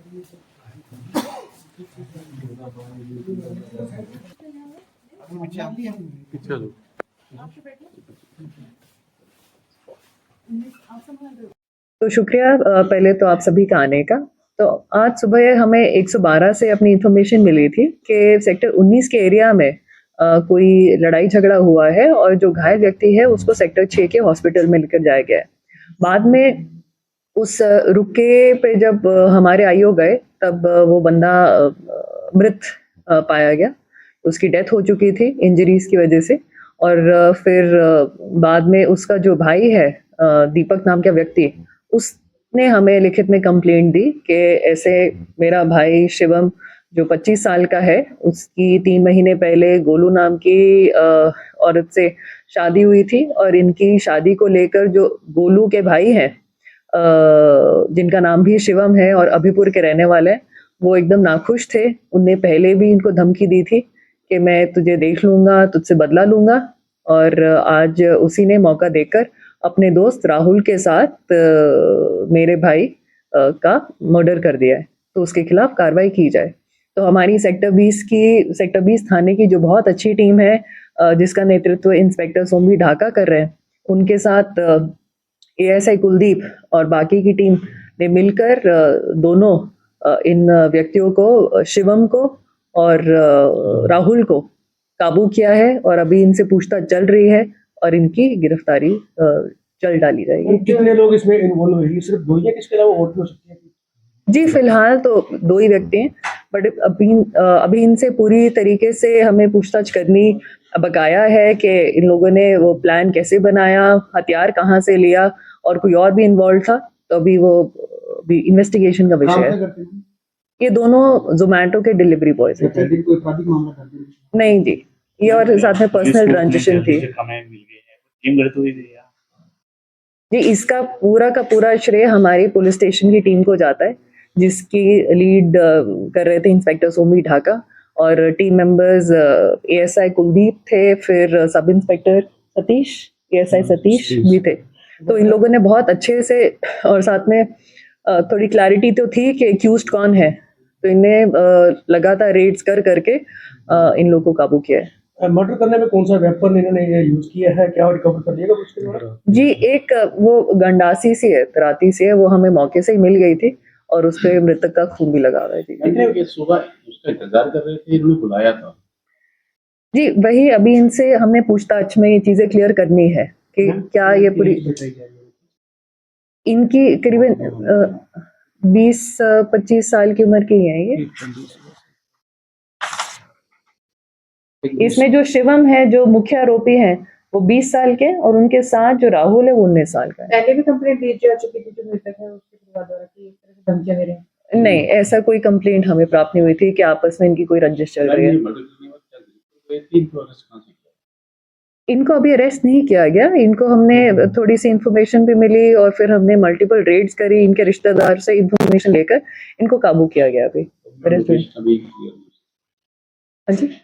चलो तो शुक्रिया पहले तो आप सभी का आने का। तो आज सुबह हमें 112 से अपनी इन्फॉर्मेशन मिली थी कि सेक्टर 19 के एरिया में कोई लड़ाई झगड़ा हुआ है और जो घायल व्यक्ति है उसको सेक्टर 6 के हॉस्पिटल में लेकर जाया गया है। बाद में उस रुके पे जब हमारे आईओ गए तब वो बंदा मृत पाया गया। उसकी डेथ हो चुकी थी इंजरीज की वजह से। और फिर बाद में उसका जो भाई है दीपक नाम का व्यक्ति, उसने हमें लिखित में कंप्लेंट दी कि ऐसे मेरा भाई शिवम जो 25 साल का है, उसकी 3 महीने पहले गोलू नाम की औरत से शादी हुई थी और इनकी शादी को लेकर जो गोलू के भाई हैं जिनका नाम भी शिवम है और अभिपुर के रहने वाले हैं, वो एकदम नाखुश थे। उनने पहले भी इनको धमकी दी थी कि मैं तुझे देख लूंगा, तुझसे बदला लूंगा। और आज उसी ने मौका देकर अपने दोस्त राहुल के साथ मेरे भाई का मर्डर कर दिया है, तो उसके खिलाफ कार्रवाई की जाए। तो हमारी सेक्टर 20 थाने की जो बहुत अच्छी टीम है जिसका नेतृत्व इंस्पेक्टर सोमवी ढाका कर रहे हैं, उनके साथ एएसआई कुलदीप और बाकी की टीम ने मिलकर दोनों इन व्यक्तियों को, शिवम को और राहुल को काबू किया है और अभी इनसे पूछताछ चल रही है और इनकी गिरफ्तारी चल डाली जाएगी। कितने लोग इसमें इन्वॉल्व हुए? सिर्फ दो ही है, किसके अलावा और भी हो सकते हैं? जी, फिलहाल तो 2 ही व्यक्ति हैं, बट अभी इनसे पूरी तरीके से हमें पूछताछ करनी बकाया है कि इन लोगों ने वो प्लान कैसे बनाया, हथियार कहाँ से लिया और कोई और भी इन्वॉल्व था, तो अभी इन्वेस्टिगेशन का विषय है। ये दोनों ज़ोमैटो के डिलीवरी बॉयज हैं। नहीं जी, ये और साथ में पर्सनल ट्रांजेक्शन थी जी। इसका पूरा का पूरा श्रेय हमारी पुलिस स्टेशन की टीम को जाता है, जिसकी लीड कर रहे थे इंस्पेक्टर सोमी ढाका और टीम मेंबर्स एएसआई कुलदीप थे, फिर sub inspector Satish, ASI Satish भी थे। तो इन लोगों ने बहुत अच्छे से, और साथ में थोड़ी क्लैरिटी तो थी कि एक्यूज्ड कौन है, तो इन्हें लगातार रेड्स करके इन लोगों को काबू किया है। मर्डर करने में कौन सा वेपन इन्होंने यूज किया है, क्या रिकवर कर लिएगा उसके द्वारा? जी, एक वो गंडासी सी है, तराती सी है, वो हमें मौके से ही मिल गई थी और उस पे मृतक का खून भी लगा हुआ है। जी, सुबह उसका इंतजार कर रहे थे, इन्होंने बुलाया था जी, वही अभी इनसे हमने पूछताछ में ये चीजें क्लियर करनी है कि क्या ये पूरी इनकी करीबन 20-25 साल की उम्र की है ये। इसमें जो शिवम है, जो मुख्य आरोपी हैं, वो 20 साल के और उनके साथ जो राहुल है वो 19 साल का है। पहले भी कंप्लेंट दी जा चुकी थी जो मृतक है उसके परिवार द्वारा कि इस तरह से धमकियां दे रहे हैं? नहीं, ऐसा कोई कंप्लेंट हमें प्राप्त नहीं हुई थी कि आपस में इनकी कोई रंजिश चल रही है। इनको अभी अरेस्ट नहीं किया गया, इनको हमने थोड़ी सी इन्फॉर्मेशन भी मिली और फिर हमने मल्टीपल रेड्स करी, इनके रिश्तेदार से इन्फॉर्मेशन लेकर इनको काबू किया गया। अभी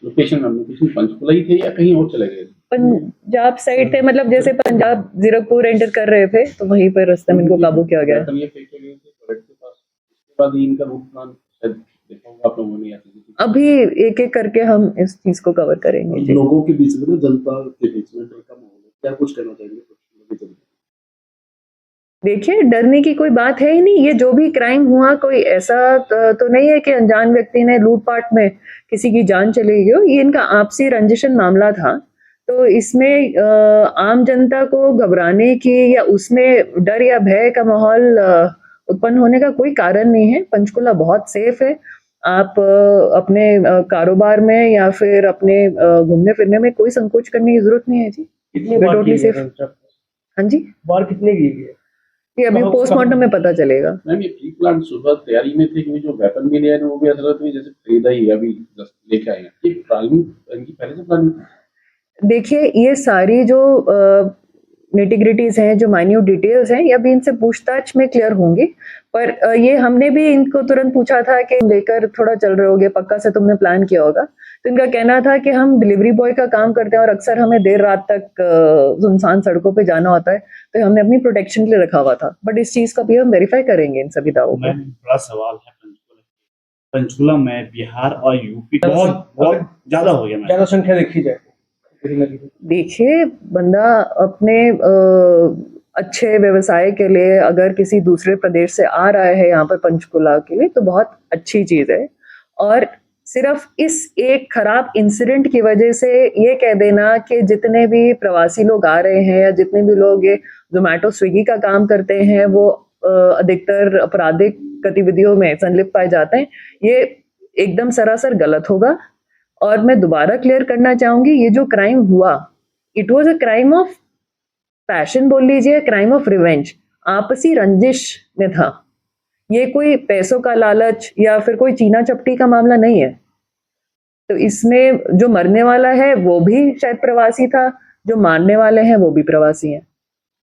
लोकेशन पंचकुला ही थे या कहीं और चले गए? पंजाब साइड थे, मतलब जैसे पंजाब जीरकपुर एंटर कर रहे थे तो वहीं पर रास्ते में इनको काबू किया गया। अभी एक एक करके हम इस चीज को कवर करेंगे। लोगों के बीच में, जनता के बीच में डर का माहौल है, क्या कुछ कहना चाहिए? देखिए, डरने की कोई बात है ही नहीं। ये जो भी क्राइम हुआ, कोई ऐसा तो नहीं है कि अनजान व्यक्ति ने लूटपाट में किसी की जान चली गई हो। ये इनका आपसी रंजिशन मामला था, तो इसमें आम जनता को घबराने की या उसमें डर या भय का माहौल उत्पन्न होने का कोई कारण नहीं है। पंचकुला बहुत सेफ है। आप अपने कारोबार में या फिर अपने घूमने फिरने में कोई संकोच करने की जरूरत नहीं है जी। Totally safe. हाँ जी, बार कितने की है ये अभी पोस्टमार्टम में पता चलेगा। मैम, ये प्री प्लान सुबह तैयारी में थे कि जो वेपन मिले हैं वो भी हजरत में जैसे खरीदा ही अभी लेके आए हैं, ये प्लानिंग इनकी पहले से प्लानिंग? देखिए, ये सारी जो निटिग्रिटीज हैं, जो माइन्यूट डिटेल्स हैं, ये अभी इनसे पूछताछ में क्लियर होंगी। पर ये हमने भी इनको तुरंत पूछा था कि लेकर थोड़ा चल रहे होगे, पक्का से तुमने प्लान किया होगा। तो इनका कहना था कि हम डिलीवरी बॉय का काम करते हैं और अक्सर हमें देर रात तक सुनसान सड़कों पे जाना होता है, तो हमने अपनी प्रोटेक्शन के लिए रखा हुआ था। बट इस चीज का भी हम वेरीफाई करेंगे इन सभी दावों पर। बड़ा सवाल है पंचकुला पंचकुला में बिहार और यूपी बहुत बहुत ज्यादा हो गया मैम। ज्यादा संख्या देखी जाए किसी नदी में। देखिए, बंदा अपने अच्छे व्यवसाय के लिए अगर किसी दूसरे प्रदेश से आ रहा है यहाँ पर पंचकुला के लिए तो बहुत अच्छी चीज है। और सिर्फ इस एक खराब इंसिडेंट की वजह से ये कह देना कि जितने भी प्रवासी लोग आ रहे हैं या जितने भी लोग ये जोमेटो स्विगी का काम करते हैं वो अधिकतर आपराधिक गतिविधियों में संलिप्त पाए जाते हैं, ये एकदम सरासर गलत होगा। और मैं दोबारा क्लियर करना चाहूंगी, ये जो क्राइम हुआ it was a crime of passion बोल लीजिए, क्राइम ऑफ रिवेंज, आपसी रंजिश में था। ये कोई पैसों का लालच या फिर कोई चीना चपटी का मामला नहीं है। तो इसमें जो मरने वाला है वो भी शायद प्रवासी था, जो मारने वाले हैं वो भी प्रवासी हैं।